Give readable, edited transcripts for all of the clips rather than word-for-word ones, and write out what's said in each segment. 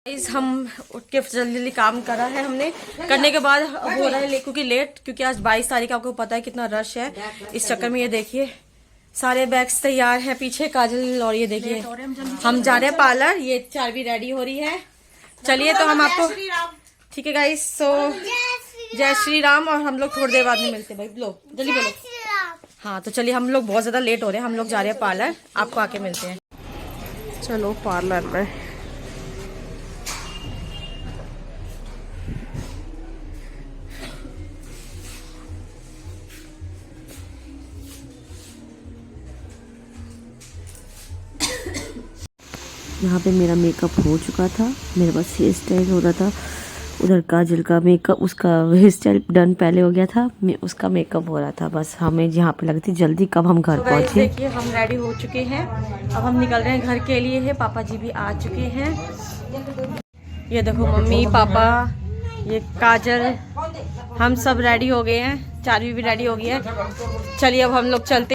Guys हम उठ के जल्दी जल्दी काम करा है हमने। करने के बाद अब हो रहा है क्योंकि लेट, क्योंकि आज 22 तारीख, आपको पता है कितना रश है। इस चक्कर में ये देखिए सारे बैग्स तैयार हैं, पीछे काजल और ये देखिए हम जा रहे हैं पार्लर। ये चार भी रेडी हो रही है। चलिए तो हम आपको, ठीक है गाइस, सो जय श्री राम। और हम लोग थोड़ी देर बाद में मिलते हैं। भाई बोलो जल्दी बोलो। हाँ तो चलिए, हम लोग बहुत ज्यादा लेट हो रहे हैं, हम लोग जा रहे हैं पार्लर, आपको आके मिलते हैं। चलो पार्लर में। यहाँ पे मेरा मेकअप हो चुका था, मेरे पास हेयर स्टाइल हो रहा था। उधर काजल का मेकअप, उसका हेयर स्टाइल डन पहले हो गया था, उसका मेकअप हो रहा था। बस हमें यहाँ पे लगती जल्दी कब हम घर पहुँचे। देखिए हम रेडी हो चुके हैं, अब हम निकल रहे हैं घर के लिए। है पापा जी भी आ चुके हैं। ये देखो मम्मी पापा, ये काजल, हम सब रेडी हो गए हैं। चारवी भी रेडी हो गई है। चलिए अब हम लोग चलते।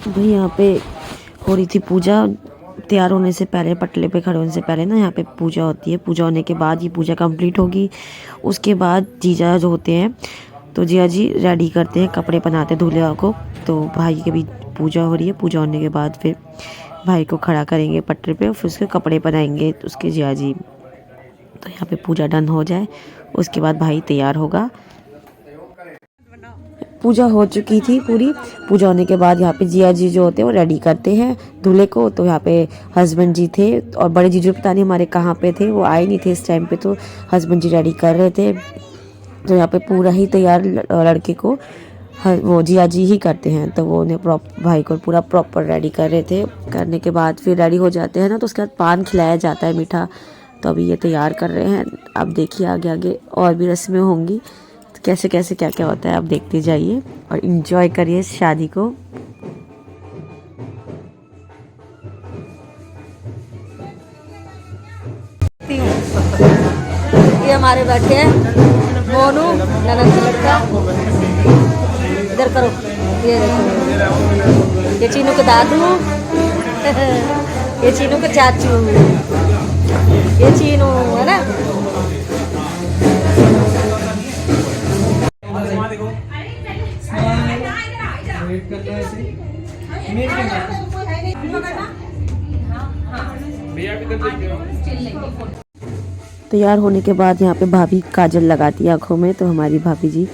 भाई यहाँ पे हो रही थी पूजा। तैयार होने से पहले, पटले पे खड़े होने से पहले ना यहाँ पे पूजा होती है। पूजा होने के बाद ये पूजा कंप्लीट होगी। उसके बाद जीजा जो होते हैं, तो जीजा जी रेडी करते हैं, कपड़े पहनाते हैं दूल्हे को। तो भाई की भी पूजा हो रही है। पूजा होने के बाद फिर भाई को खड़ा करेंगे पटरे पे, फिर उसके कपड़े पहनाएंगे उसके जीजा जी। तो यहाँ पे पूजा डन हो जाए, उसके बाद भाई तैयार होगा। पूजा हो चुकी थी पूरी। पूजा होने के बाद यहाँ पे जिया जी जो होते हैं वो रेडी करते हैं दूल्हे को। तो यहाँ पे हस्बैंड जी थे और बड़े जीजू पता नहीं हमारे कहाँ पे थे, वो आए नहीं थे इस टाइम पे। तो हस्बैंड जी रेडी कर रहे थे। तो यहाँ पे पूरा ही तैयार लड़के को वो जिया जी ही करते हैं। तो वो उन्हें भाई को पूरा प्रॉपर रेडी कर रहे थे। करने के बाद फिर रेडी हो जाते हैं ना, तो उसके बाद पान खिलाया जाता है मीठा। तो अभी ये तैयार कर रहे हैं। अब देखिए आगे आगे और भी रस्में होंगी, कैसे कैसे क्या क्या होता है आप देखते जाइए और एंजॉय करिए इस शादी को। ये हमारे बैठे हैं मोनू, ननद का लड़का। इधर करो, ये देखो, ये चीनू के दादू, ये चीनू के चाचू, ये चीनू है ना। तैयार होने के बाद यहाँ पे भाभी काजल लगाती है आँखों में। तो हमारी भाभी जी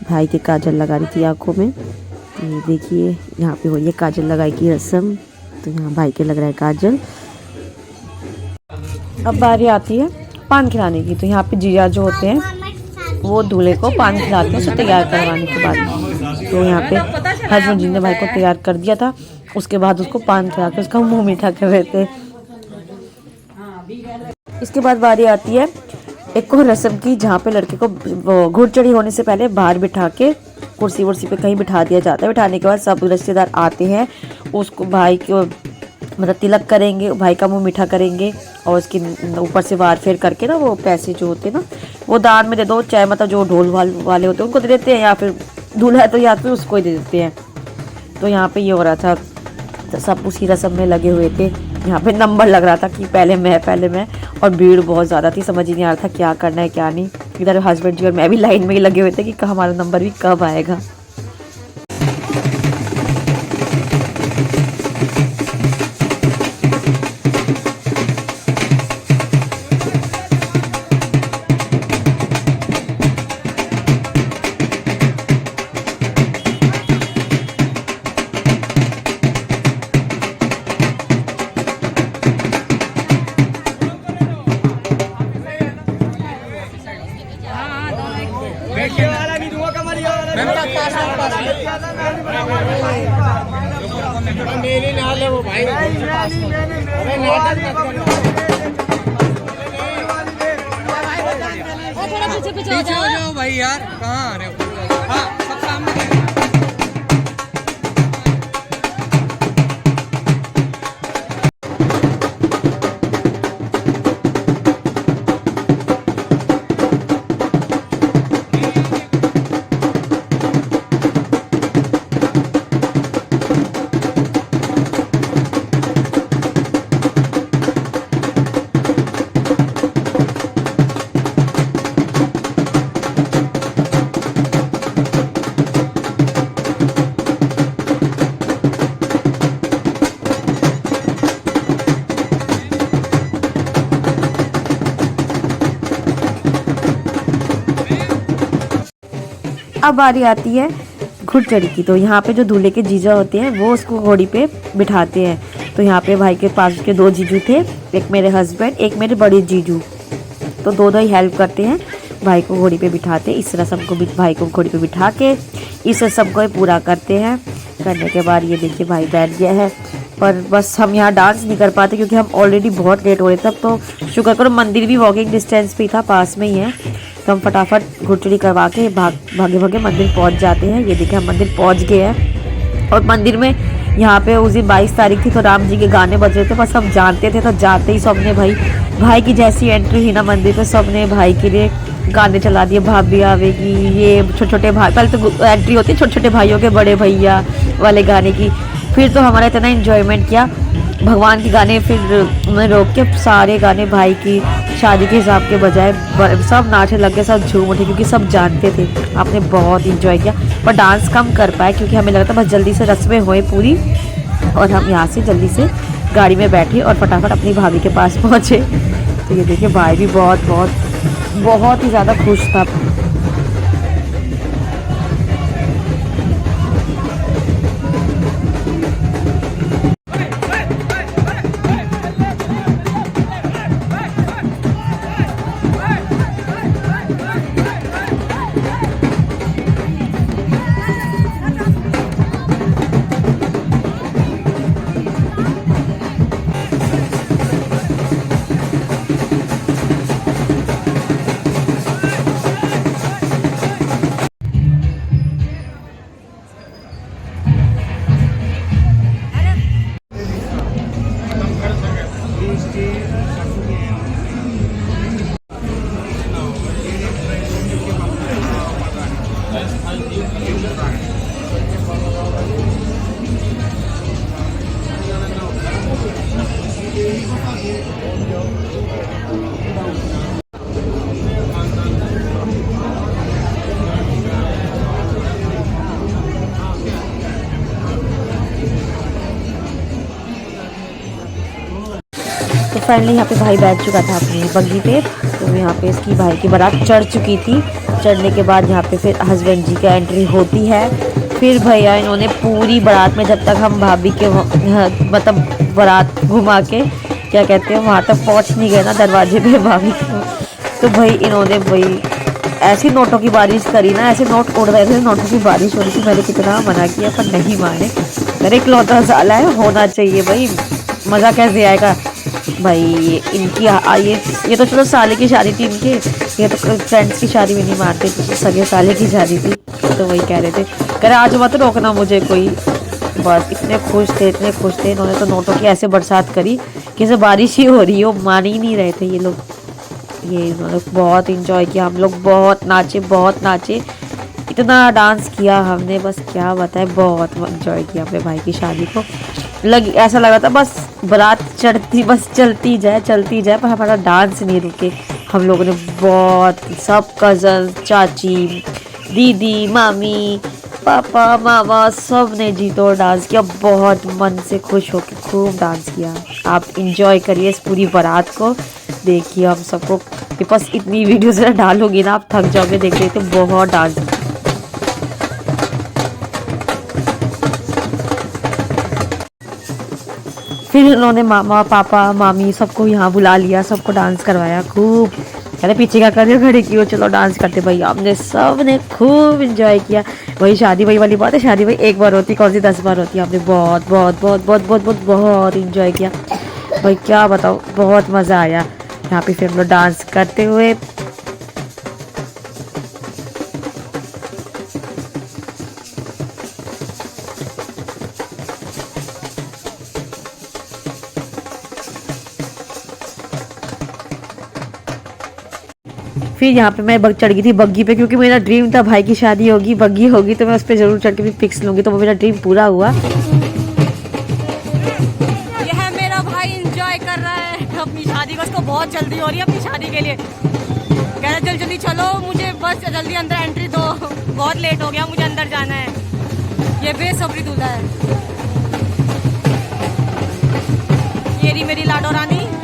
भाई के काजल लगा रही थी आँखों में। तो ये देखिए यहाँ पे हो रही है काजल लगाई की रस्म। तो यहाँ भाई के लग रहा है काजल। अब बारी आती है पान खिलाने की। तो यहाँ पे जीजा जो होते हैं वो दूल्हे को पान खिलाते हैं उसे तैयार करवाने के बाद। तो यहाँ पे हस्बैंड जी ने भाई को तैयार कर दिया था, उसके बाद उसको पान खिला के उसका मुंह मीठा कर रहे थे। इसके बाद बारी आती है एक और रस्म की, जहाँ पे लड़के को घुड़चढ़ी होने से पहले बाहर बिठा के कुर्सी वुर्सी पे कहीं बिठा दिया जाता है। बिठाने के बाद सब रिश्तेदार आते हैं, उसको भाई को मतलब तिलक करेंगे, भाई का मुंह मीठा करेंगे और उसके ऊपर से वार फेर करके ना वो पैसे जो होते हैं ना वो दान में दे दो। चाहे मतलब जो ढोल वाले होते हैं उनको दे देते हैं, या फिर दूल्हा है तो या फिर उसको ही दे देते हैं। तो यहाँ पे ये हो रहा था, तो सब उसी रस्म में लगे हुए थे। यहाँ पे नंबर लग रहा था कि पहले मैं, और भीड़ बहुत ज़्यादा थी, समझ ही नहीं आ रहा था क्या करना है क्या नहीं। इधर हस्बैंड जी और मैं भी लाइन में ही लगे हुए थे कि हमारा नंबर भी कब आएगा। मेरी नाल है वो भाई। अरे नाटक मत करना। पीछे हो जाओ भाई यार, कहाँ आ रहे हो? हाँ सब सामने। अब बारी आती है घुड़चढ़ी की। तो यहाँ पे जो दूल्हे के जीजा होते हैं वो उसको घोड़ी पे बिठाते हैं। तो यहाँ पे भाई के पास के 2 जीजू थे, एक मेरे हस्बैंड, एक मेरे बड़े जीजू। तो दोनों ही हेल्प करते हैं, भाई को घोड़ी पे बिठाते। इस रस्म को भी भाई को घोड़ी पे बिठा के इस रस्म को पूरा करते हैं। करने के बाद ये देखिए भाई बैठ गया है। पर बस हम यहाँ डांस नहीं कर पाते क्योंकि हम ऑलरेडी बहुत लेट हो रहे थे। तब तो शुक्र करो मंदिर भी वॉकिंग डिस्टेंस पे था, पास में ही है। तो हम फटाफट घुड़चढ़ी करवा के भागे भागे मंदिर पहुँच जाते हैं। ये देखिए हम मंदिर पहुँच गए हैं। और मंदिर में यहाँ पे उस दिन 22 तारीख थी तो राम जी के गाने बज रहे थे। बस हम जानते थे तो जाते ही सबने भाई की जैसी एंट्री हुई ना मंदिर पे, सबने भाई के लिए गाने चला दिए, भाभी आवेगी, ये छोटे छोटे भाई। पहले तो एंट्री होती है छोटे छोटे भाइयों के बड़े भैया वाले गाने की। फिर तो हमारा इतना एंजॉयमेंट किया, भगवान के गाने फिर उन्होंने रोक के सारे गाने भाई की शादी के हिसाब के बजाय सब नाचने लग गए, सब झूम उठे क्योंकि सब जानते थे। आपने बहुत इंजॉय किया पर डांस कम कर पाए क्योंकि हमें लगा था बस जल्दी से रस्में होए पूरी और हम यहाँ से जल्दी से गाड़ी में बैठे और फटाफट अपनी भाभी के पास पहुँचे। तो ये देखिए भाई भी बहुत ही ज़्यादा खुश था। तो फाइनली यहाँ पे भाई बैठ चुका था अपनी बग्गी पे। तो यहाँ पे इसकी भाई की बारात चढ़ चुकी थी। चढ़ने के बाद यहाँ पे फिर हस्बैंड जी का एंट्री होती है। फिर भैया इन्होंने पूरी बारात में जब तक हम भाभी के मतलब बारात घुमा के क्या कहते हैं वहाँ तक पहुँच नहीं गए ना दरवाजे पे भाभी को, तो भाई इन्होंने ऐसी नोटों की बारिश करी ना, ऐसे नोट उड़ रहे थे, नोटों की बारिश हो रही थी। मैंने कितना मना किया पर नहीं माने। मेरे इकलौता साला है, होना चाहिए भाई, मज़ा कैसे आएगा भाई। इनकी ये तो चलो साले की शादी थी इनके, ये तो फ्रेंड्स की शादी भी नहीं मानते, तो सगे साले की शादी थी। तो वही कह रहे थे, कह रहे आज मत रोकना मुझे कोई। बस इतने खुश थे इन्होंने तो नोटों की ऐसे बरसात करी कि जैसे बारिश ही हो रही हो, मान ही नहीं रहे थे ये लोग। ये इन्होंने बहुत इंजॉय किया, हम लोग बहुत नाचे, इतना डांस किया हमने, बस क्या बताए, बहुत इंजॉय किया अपने भाई की शादी को। ऐसा लगा था बस बारात चलती जाए पर हमारा डांस नहीं रुके। हम लोगों ने बहुत, सब कज़न, चाची, दीदी, मामी, पापा, मामा, सब ने जी तोड़ डांस किया। बहुत मन से खुश होकर खूब डांस किया। आप इंजॉय करिए इस पूरी बारात को, देखिए हम सबको के पास इतनी वीडियोस डालूंगी ना आप थक जाओगे देख रहे थे, बहुत डांस। फिर उन्होंने मामा, पापा, मामी सबको यहाँ बुला लिया, सबको डांस करवाया खूब। अरे पीछे क्या कर रहे हो, खड़े क्यों, चलो डांस करते भाई। हमने सब ने खूब इंजॉय किया। वही शादी भाई वाली बात है, शादी भाई एक बार होती, कौन सी 10 बार होती है। हमने बहुत इंजॉय किया भाई, क्या बताओ, बहुत मज़ा आया यहाँ पे। फिर हम लोग डांस करते हुए फिर यहाँ पे मैं चढ़ गई थी बग्गी पे, क्योंकि मेरा ड्रीम था भाई की शादी होगी, बग्गी होगी तो मैं उस पर जरूर चढ़ के भी पिक्स लूँगी। तो वो मेरा ड्रीम पूरा हुआ। यह मेरा भाई एंजॉय कर रहा है अपनी शादी को, उसको बहुत जल्दी हो रही है अपनी शादी के लिए। कह रहा जल्दी चलो, मुझे बस जल्दी अंदर एंट्री दो, बहुत लेट हो गया, मुझे अंदर जाना है। ये बेसब्री दूल्हा है। ये रही मेरी लाडो रानी।